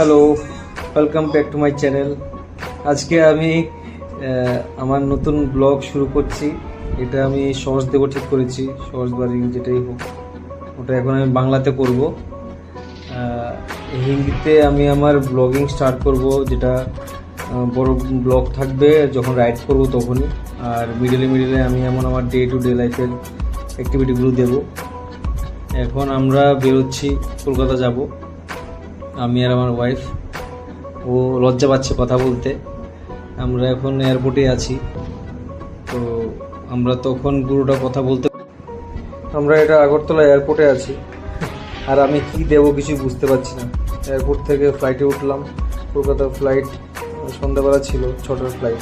Hello, welcome back to my channel. আজকে আমি আমার নতুন ব্লগ শুরু করছি। এটা আমি সহজ দেবো ঠিক করেছি, সহজ বাড়ি যেটাই হোক, ওটা এখন আমি বাংলাতে করব। হিন্দিতে আমি আমার ব্লগিং স্টার্ট করব, যেটা বড় ব্লগ থাকবে যখন রাইড করব তখনই। আর মিডিলে আমি এমন আমার ডে টু ডে লাইফের অ্যাক্টিভিটিগুলো দেব। এখন আমরা বেরোচ্ছি, কলকাতা যাব, আমি আর আমার ওয়াইফ। ও লজ্জা পাচ্ছে কথা বলতে। আমরা এখন এয়ারপোর্টে আছি, তো আমরা তখন পুরোটা কথা বলতে। আমরা এটা আগরতলা এয়ারপোর্টে আছি, আর আমি কি দেবো কিছু বুঝতে পারছি না। এয়ারপোর্ট থেকে ফ্লাইটে উঠলাম, কলকাতা ফ্লাইট সন্ধ্যাবেলা ছিল, 6টার ফ্লাইট।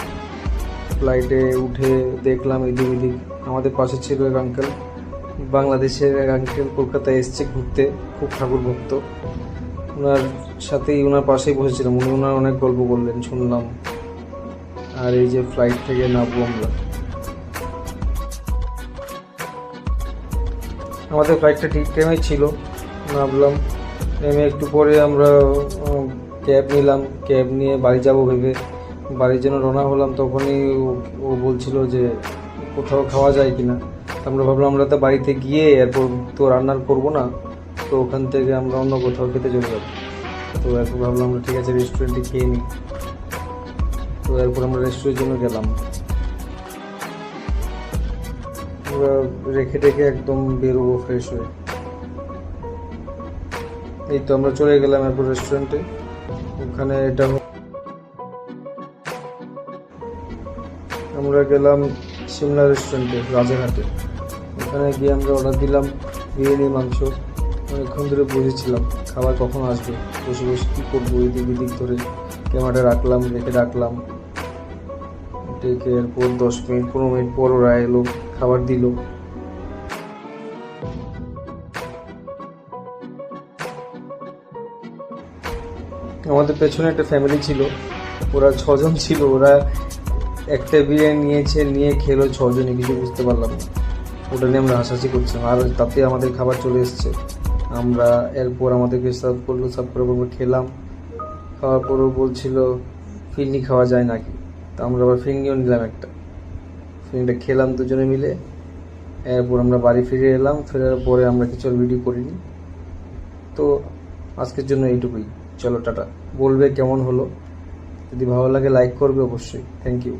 ফ্লাইটে উঠে দেখলাম এদিক ওদিক, আমাদের পাশে ছিল এক আঙ্কেল, বাংলাদেশের এক আঙ্কেল, কলকাতায় এসছে ঘুরতে, খুব ঠাকুর ভক্ত। ওনার সাথেই, ওনার পাশেই বসেছিলাম, উনি ওনার অনেক গল্প বললেন, শুনলাম। আর এই যে ফ্লাইট থেকে নামবো আমরা, আমাদের ফ্লাইটটা ঠিক টাইমে ছিল। নামলাম, নেমে একটু পরে আমরা ক্যাব নিলাম, ক্যাব নিয়ে বাড়ি যাব ভেবে বাড়ির জন্য রওনা হলাম। তখনই ও বলছিল যে কোথাও খাওয়া যায় কিনা। আমরা ভাবলাম আমরা তো বাড়িতে গিয়ে এরপর তো রান্নার করবো না, তো ওখান থেকে আমরা অন্য কোথাও খেতে চলে যাবো। তো এরপর ভাবলাম আমরা ঠিক আছে রেস্টুরেন্টে খেয়ে নিই। তো এরপর আমরা রেস্টুরেন্টের জন্য গেলাম। আমরা রেখে টেখে একদম বেরোবো ফ্রেশ হয়ে। এই তো আমরা চলে গেলাম এরপর রেস্টুরেন্টে। ওখানে এটা আমরা গেলাম সিমলা রেস্টুরেন্টে, রাজারহাটে। ওখানে গিয়ে আমরা অর্ডার দিলাম বিরিয়ানি মাংস। অনেকক্ষণ ধরে বসেছিলাম, খাবার কখন আসবে, বসে বসে কী করবো, এদিক এদিক ধরে ক্যামেরাটা রাখলাম, রেখে রাখলাম। ডেকে এরপর 10 মিনিট 15 মিনিট পর ওরা এলো, খাবার দিল। আমাদের পেছনে একটা ফ্যামিলি ছিল, ওরা 6 জন ছিল। ওরা একটা বিরিয়ানি নিয়েছে, নিয়ে খেলো 6 জনই, কিছু বুঝতে পারলাম না। ওটা নিয়ে আমরা হাসাহাসি করছিলাম, আর তাতে আমাদের খাবার চলে এসছে। আমরা এরপর আমাদেরকে সার্ভ করলো, সার্ভ করে আমরা খেলাম। খাওয়ার পরও বলছিল ফিরনি খাওয়া যায় নাকি, তো আমরা আবার ফিরনিও নিলাম একটা। ফিরনিটা খেলাম দুজনে মিলে। এরপর আমরা বাড়ি ফিরে এলাম। ফেরার পরে আমরা কিছু ভিডিও করিনি। তো আজকের জন্য এইটুকুই, চলো টাটা। বলবে কেমন হলো, যদি ভালো লাগে লাইক করবে অবশ্যই। Thank you.